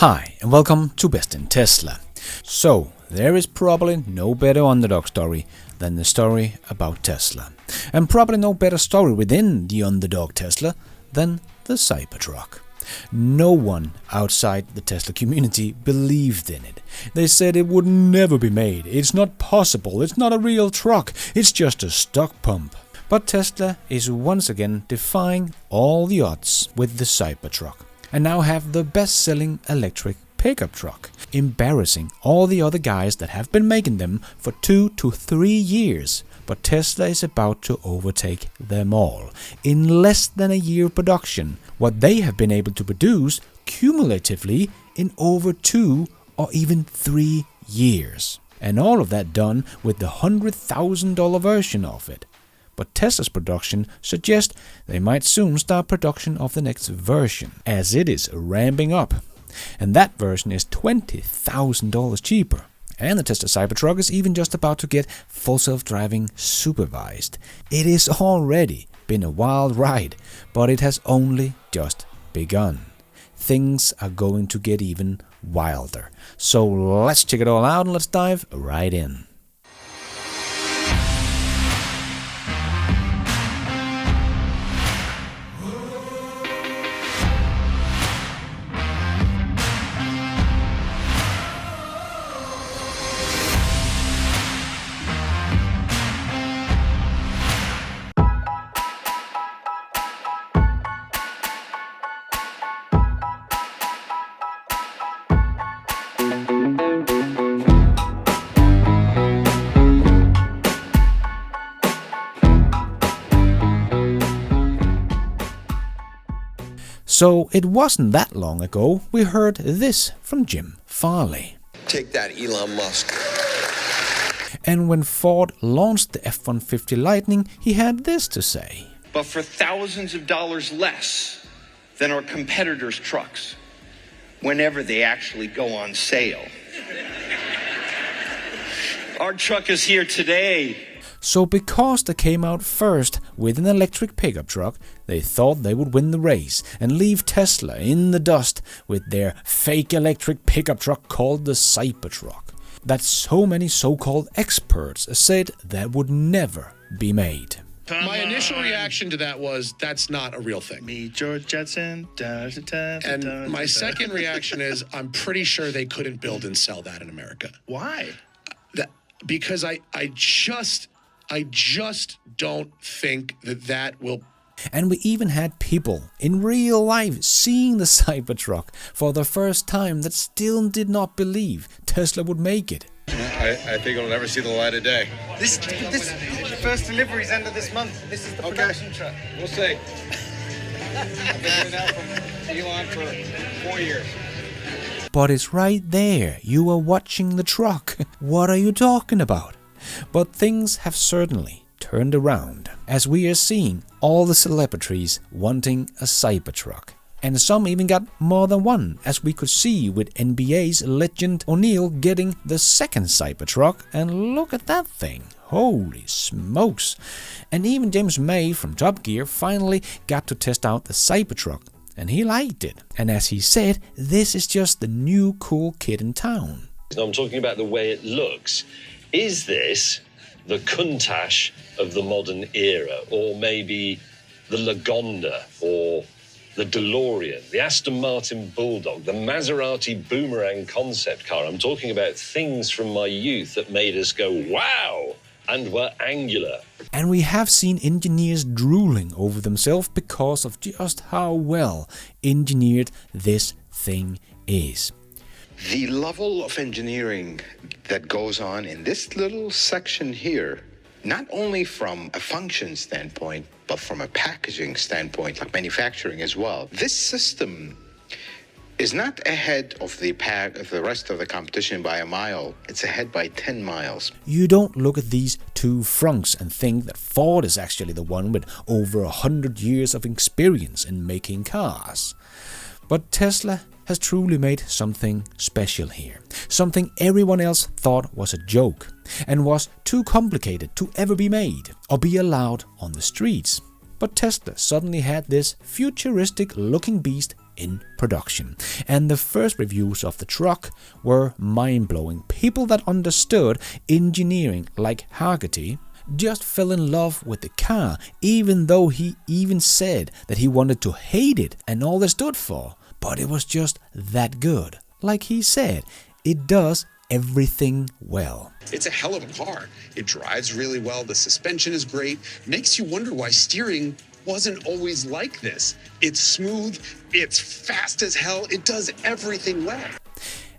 Hi and welcome to Best in Tesla. So, there is probably no better underdog story than the story about Tesla. And probably no better story within the underdog Tesla than the Cybertruck. No one outside the Tesla community believed in it. They said it would never be made, it's not possible, it's not a real truck, it's just a stock pump. But Tesla is once again defying all the odds with the Cybertruck, and now have the best-selling electric pickup truck, embarrassing all the other guys that have been making them for 2 to 3 years. But Tesla is about to overtake them all. In less than a year of production, what they have been able to produce cumulatively in over 2 or even 3 years. And all of that done with the $100,000 version of it. But Tesla's production suggests they might soon start production of the next version, as it is ramping up. And that version is $20,000 cheaper. And the Tesla Cybertruck is even just about to get full self-driving supervised. It has already been a wild ride, but it has only just begun. Things are going to get even wilder. So let's check it all out and let's dive right in. So it wasn't that long ago we heard this from Jim Farley. Take that, Elon Musk. And when Ford launched the F-150 Lightning, he had this to say. But for thousands of dollars less than our competitors' trucks, whenever they actually go on sale. Our truck is here today. So because they came out first with an electric pickup truck, they thought they would win the race and leave Tesla in the dust with their fake electric pickup truck called the Cybertruck. That so many so-called experts said that would never be made. My initial reaction to that was, that's not a real thing. Meet George Jetson. And my second reaction is, I'm pretty sure they couldn't build and sell that in America. Why? Because I just don't think that will. And we even had people in real life seeing the Cybertruck for the first time that still did not believe Tesla would make it. I think it'll never see the light of day. This first delivery is end of this month. This is the production truck. We'll see. I've been hearing that from Elon for 4 years. But it's right there. You are watching the truck. What are you talking about? But things have certainly turned around, as we are seeing all the celebrities wanting a Cybertruck. And some even got more than one, as we could see with NBA's legend O'Neal getting the second Cybertruck, and look at that thing. Holy smokes. And even James May from Top Gear finally got to test out the Cybertruck, and he liked it. And as he said, this is just the new cool kid in town. I'm talking about the way it looks. Is this the Countach of the modern era, or maybe the Lagonda, or the DeLorean, the Aston Martin Bulldog, the Maserati Boomerang concept car? I'm talking about things from my youth that made us go, wow, and were angular. And we have seen engineers drooling over themselves because of just how well engineered this thing is. The level of engineering that goes on in this little section here, not only from a function standpoint, but from a packaging standpoint, like manufacturing as well. This system is not ahead of the rest of the competition by a mile. It's ahead by 10 miles. You don't look at these two frunks and think that Ford is actually the one with over 100 years of experience in making cars. But Tesla has truly made something special here. Something everyone else thought was a joke and was too complicated to ever be made or be allowed on the streets. But Tesla suddenly had this futuristic-looking beast in production. And the first reviews of the truck were mind-blowing. People that understood engineering, like Hagerty, just fell in love with the car, even though he even said that he wanted to hate it and all it stood for. But it was just that good. Like he said, it does everything well. It's a hell of a car. It drives really well. The suspension is great. Makes you wonder why steering wasn't always like this. It's smooth. It's fast as hell. It does everything well.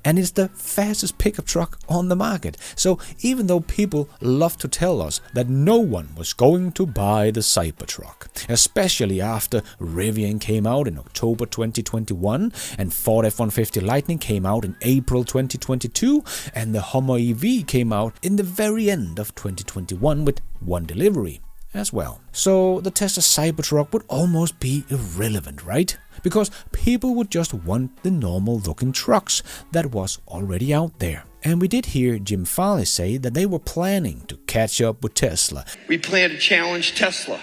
And it's the fastest pickup truck on the market. So even though people love to tell us that no one was going to buy the Cybertruck, especially after Rivian came out in October 2021 and Ford F-150 Lightning came out in April 2022 and the Hummer EV came out in the very end of 2021 with one delivery as well. So the Tesla Cybertruck would almost be irrelevant, right? Because people would just want the normal looking trucks that was already out there. And we did hear Jim Farley say that they were planning to catch up with Tesla. We plan to challenge Tesla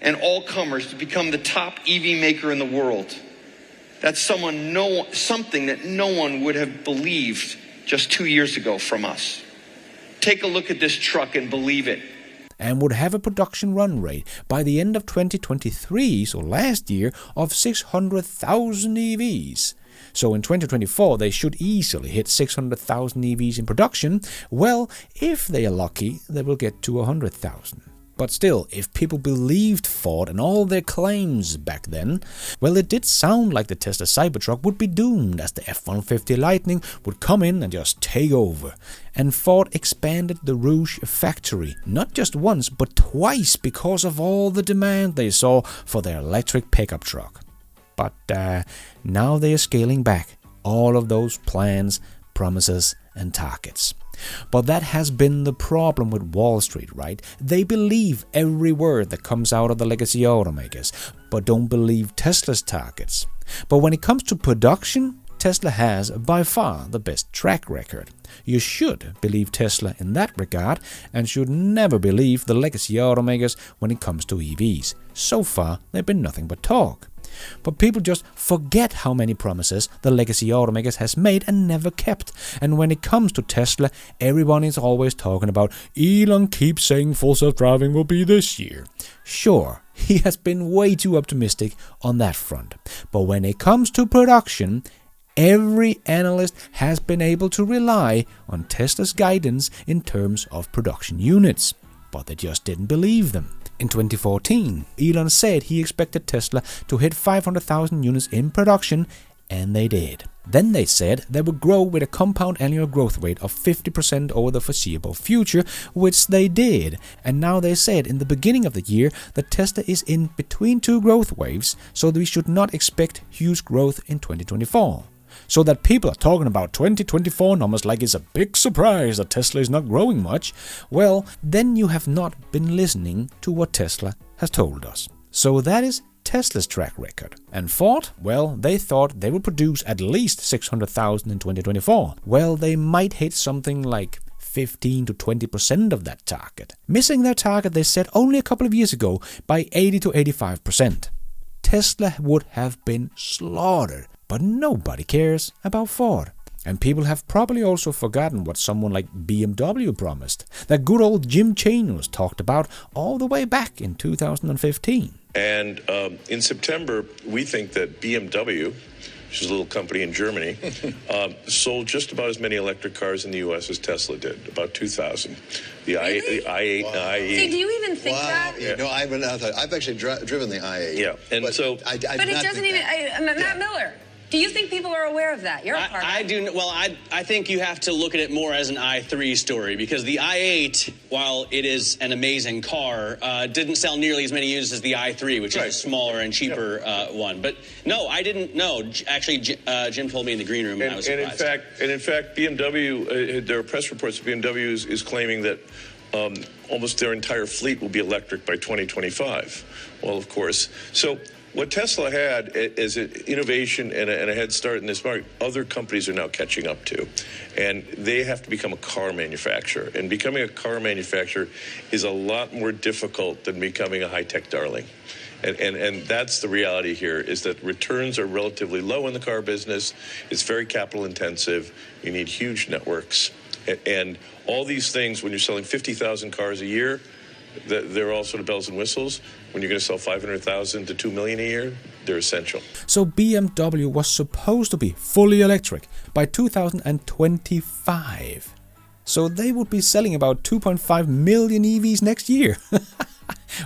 and all comers to become the top EV maker in the world. That's something that no one would have believed just 2 years ago from us. Take a look at this truck and believe it. And would have a production run rate by the end of 2023, so last year, of 600,000 EVs. So in 2024 they should easily hit 600,000 EVs in production. Well, if they are lucky, they will get to 100,000. But still, if people believed Ford and all their claims back then, well, it did sound like the Tesla Cybertruck would be doomed as the F-150 Lightning would come in and just take over. And Ford expanded the Rouge factory, not just once, but twice because of all the demand they saw for their electric pickup truck. But now they are scaling back all of those plans, promises, and targets. But that has been the problem with Wall Street, right? They believe every word that comes out of the legacy automakers, but don't believe Tesla's targets. But when it comes to production, Tesla has by far the best track record. You should believe Tesla in that regard and should never believe the legacy automakers when it comes to EVs. So far, they've been nothing but talk. But people just forget how many promises the legacy automakers has made and never kept. And when it comes to Tesla, everyone is always talking about Elon keeps saying full self-driving will be this year. Sure, he has been way too optimistic on that front. But when it comes to production, every analyst has been able to rely on Tesla's guidance in terms of production units. But they just didn't believe them. In 2014, Elon said he expected Tesla to hit 500,000 units in production, and they did. Then they said they would grow with a compound annual growth rate of 50% over the foreseeable future, which they did. And now they said in the beginning of the year that Tesla is in between two growth waves, so we should not expect huge growth in 2024. So that people are talking about 2024 numbers like it's a big surprise that Tesla is not growing much, well, then you have not been listening to what Tesla has told us. So that is Tesla's track record. And Ford, well, they thought they would produce at least 600,000 in 2024. Well, they might hit something like 15 to 20% of that target. Missing their target, they said only a couple of years ago, by 80 to 85%. Tesla would have been slaughtered. But nobody cares about Ford. And people have probably also forgotten what someone like BMW promised. That good old Jim Chanos talked about all the way back in 2015. And in September, we think that BMW, which is a little company in Germany, sold just about as many electric cars in the U.S. as Tesla did, about 2,000. The Really? i8 and So i8. do you even think that? Yeah. No, I've actually driven the i8. Yeah, and but so... I But it doesn't even... Matt Miller, do you think people are aware of that? You're a part of I it. do. Well, I think you have to look at it more as an i3 story, because the i8, while it is an amazing car, didn't sell nearly as many units as the i3, which is a smaller and cheaper one. But no, I didn't know. Actually, Jim told me in the green room, and I was surprised. And in fact, BMW, there are press reports that BMW is claiming that almost their entire fleet will be electric by 2025. Well, of course. So what Tesla had as an innovation and a head start in this market, other companies are now catching up to. And they have to become a car manufacturer. And becoming a car manufacturer is a lot more difficult than becoming a high-tech darling. And that's the reality here, is that returns are relatively low in the car business. It's very capital intensive. You need huge networks. And all these things, when you're selling 50,000 cars a year, they're all sort of bells and whistles. When you're going to sell 500,000 to 2 million a year, they're essential. So BMW was supposed to be fully electric by 2025. So they would be selling about 2.5 million EVs next year.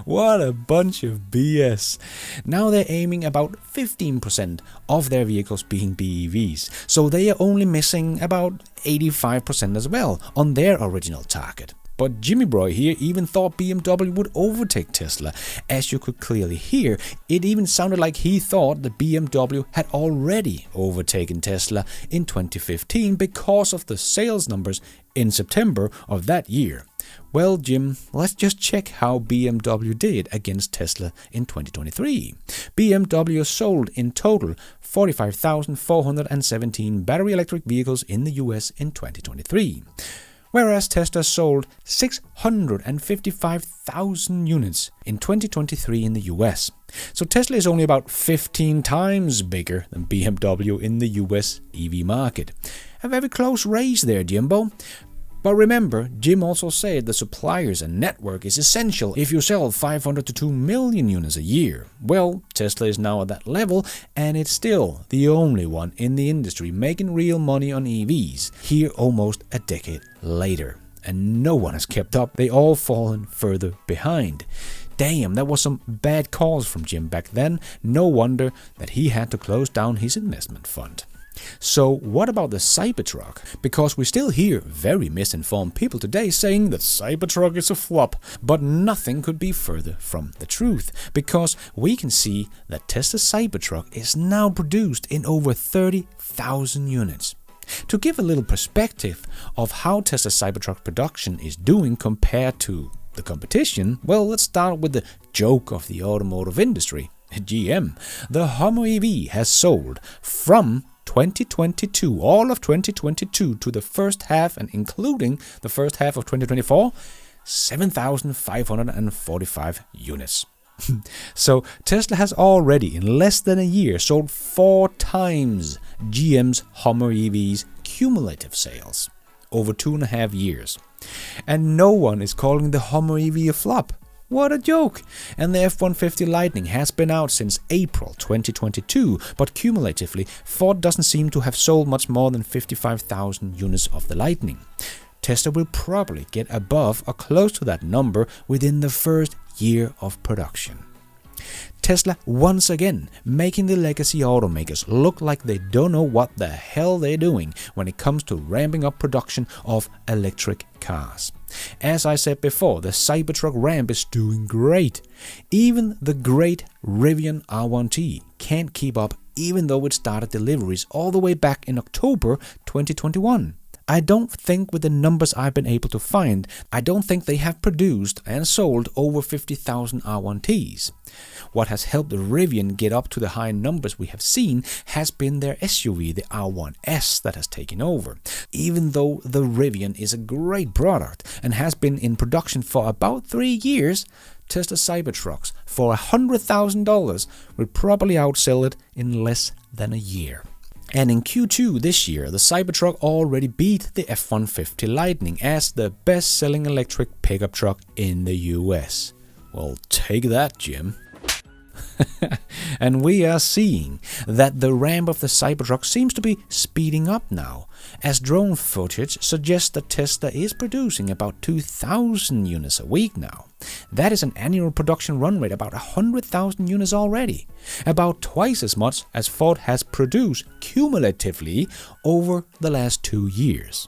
What a bunch of BS. Now they're aiming about 15% of their vehicles being BEVs, so they are only missing about 85% as well on their original target. But Jimmy Boy here even thought BMW would overtake Tesla. As you could clearly hear, it even sounded like he thought that BMW had already overtaken Tesla in 2015 because of the sales numbers in September of that year. Well, Jim, let's just check how BMW did against Tesla in 2023. BMW sold in total 45,417 battery electric vehicles in the US in 2023. Whereas Tesla sold 655,000 units in 2023 in the US. So Tesla is only about 15 times bigger than BMW in the US EV market. A very close race there, Jimbo. But remember, Jim also said the suppliers and network is essential if you sell 500 to 2 million units a year. Well, Tesla is now at that level, and it's still the only one in the industry making real money on EVs, here almost a decade later. And no one has kept up, they all fallen further behind. Damn, that was some bad calls from Jim back then. No wonder that he had to close down his investment fund. So what about the Cybertruck? Because we still hear very misinformed people today saying that Cybertruck is a flop, but nothing could be further from the truth, because we can see that Tesla Cybertruck is now produced in over 30,000 units. To give a little perspective of how Tesla Cybertruck production is doing compared to the competition, well, let's start with the joke of the automotive industry, GM. The Hummer EV has sold from 2022, all of 2022 to the first half and including the first half of 2024, 7,545 units. So Tesla has already in less than a year sold 4 times GM's Hummer EV's cumulative sales over 2.5 years. And no one is calling the Hummer EV a flop. What a joke! And the F-150 Lightning has been out since April 2022, but cumulatively, Ford doesn't seem to have sold much more than 55,000 units of the Lightning. Tesla will probably get above or close to that number within the first year of production. Tesla once again making the legacy automakers look like they don't know what the hell they're doing when it comes to ramping up production of electric cars. As I said before, the Cybertruck ramp is doing great. Even the great Rivian R1T can't keep up, even though it started deliveries all the way back in October 2021. I don't think with the numbers I've been able to find, I don't think they have produced and sold over 50,000 R1Ts. What has helped the Rivian get up to the high numbers we have seen has been their SUV, the R1S, that has taken over. Even though the Rivian is a great product and has been in production for about 3 years, Tesla Cybertrucks for $100,000 will probably outsell it in less than a year. And in Q2 this year, the Cybertruck already beat the F-150 Lightning as the best-selling electric pickup truck in the US. Well, take that, Jim. And we are seeing that the ramp of the Cybertruck seems to be speeding up now, as drone footage suggests that Tesla is producing about 2,000 units a week now. That is an annual production run rate about 100,000 units already, about twice as much as Ford has produced cumulatively over the last 2 years.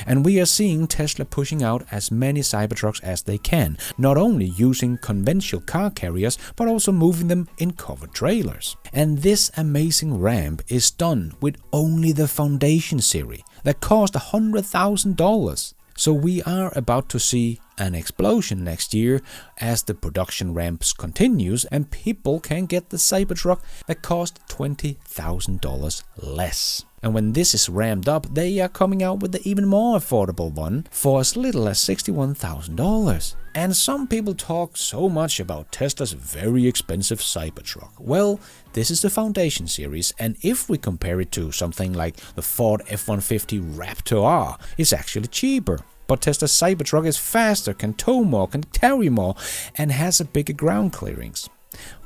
And we are seeing Tesla pushing out as many Cybertrucks as they can, not only using conventional car carriers, but also moving them in covered trailers. And this amazing ramp is done with only the Foundation series that cost $100,000. So we are about to see an explosion next year as the production ramps continues and people can get the Cybertruck that cost $20,000 less. And when this is ramped up, they are coming out with the even more affordable one for as little as $61,000. And some people talk so much about Tesla's very expensive Cybertruck. Well, this is the Foundation series, and if we compare it to something like the Ford F-150 Raptor R, it's actually cheaper. But Tesla's Cybertruck is faster, can tow more, can carry more, and has a bigger ground clearance.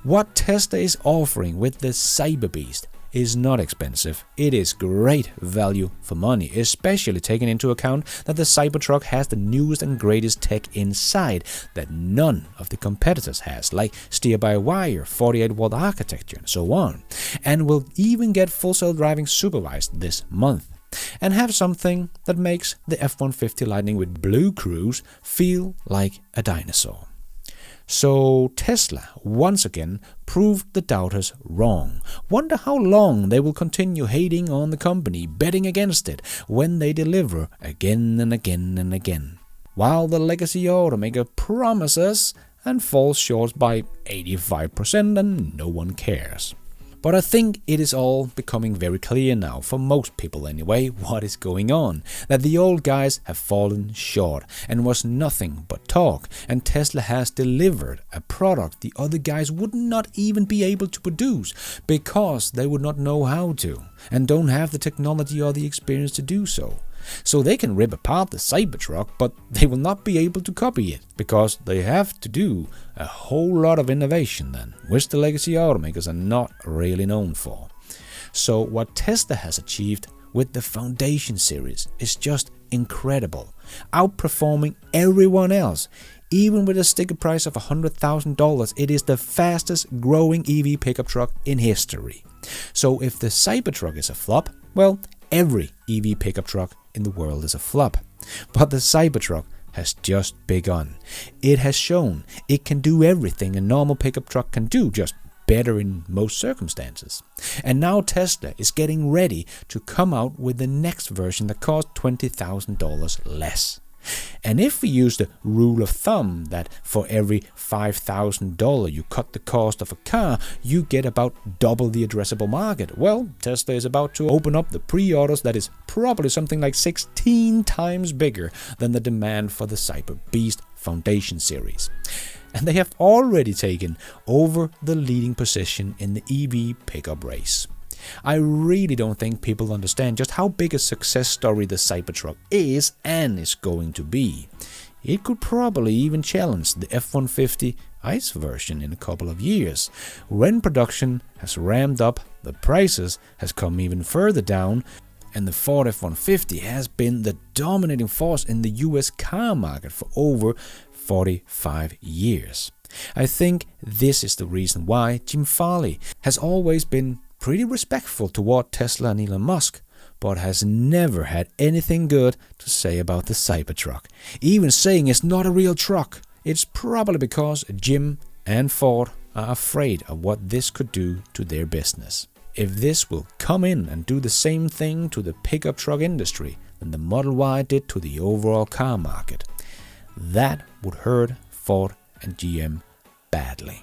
What Tesla is offering with the Cyberbeast is not expensive. It is great value for money, especially taking into account that the Cybertruck has the newest and greatest tech inside that none of the competitors has, like steer-by-wire, 48-volt architecture, and so on, and will even get full self-driving supervised this month, and have something that makes the F-150 Lightning with Blue Cruise feel like a dinosaur. So Tesla, once again, proved the doubters wrong. Wonder how long they will continue hating on the company, betting against it, when they deliver again and again and again. While the legacy automaker promises and falls short by 85% and no one cares. But I think it is all becoming very clear now, for most people anyway, what is going on. That the old guys have fallen short and was nothing but talk, and Tesla has delivered a product the other guys would not even be able to produce because they would not know how to and don't have the technology or the experience to do so. So they can rip apart the Cybertruck, but they will not be able to copy it, because they have to do a whole lot of innovation then, which the legacy automakers are not really known for. So what Tesla has achieved with the Foundation series is just incredible, outperforming everyone else. Even with a sticker price of $100,000, it is the fastest growing EV pickup truck in history. So if the Cybertruck is a flop, well, every EV pickup truck in the world is a flop. But the Cybertruck has just begun. It has shown it can do everything a normal pickup truck can do, just better in most circumstances. And now Tesla is getting ready to come out with the next version that costs $20,000 less. And if we use the rule of thumb that for every $5,000 you cut the cost of a car, you get about double the addressable market. Well, Tesla is about to open up the pre-orders that is probably something like 16 times bigger than the demand for the Cyberbeast Foundation series. And they have already taken over the leading position in the EV pickup race. I really don't think people understand just how big a success story the Cybertruck is and is going to be. It could probably even challenge the F-150 ICE version in a couple of years. When production has ramped up, the prices has come even further down, and the Ford F-150 has been the dominating force in the US car market for over 45 years. I think this is the reason why Jim Farley has always been pretty respectful toward Tesla and Elon Musk, but has never had anything good to say about the Cybertruck, even saying it's not a real truck. It's probably because Jim and Ford are afraid of what this could do to their business. If this will come in and do the same thing to the pickup truck industry than the Model Y did to the overall car market, that would hurt Ford and GM badly.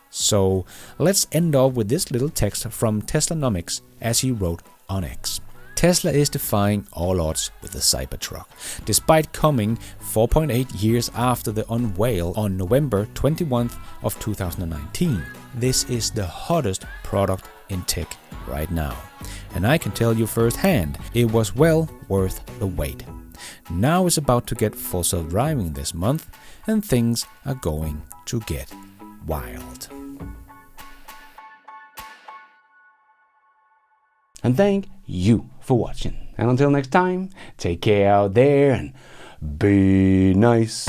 So let's end off with this little text from Teslanomics as he wrote on X. Tesla is defying all odds with the Cybertruck, despite coming 4.8 years after the unveil on November 21st of 2019. This is the hottest product in tech right now, and I can tell you firsthand, it was well worth the wait. Now it's about to get full self-driving this month, and things are going to get wild. And thank you for watching. And until next time, take care out there and be nice.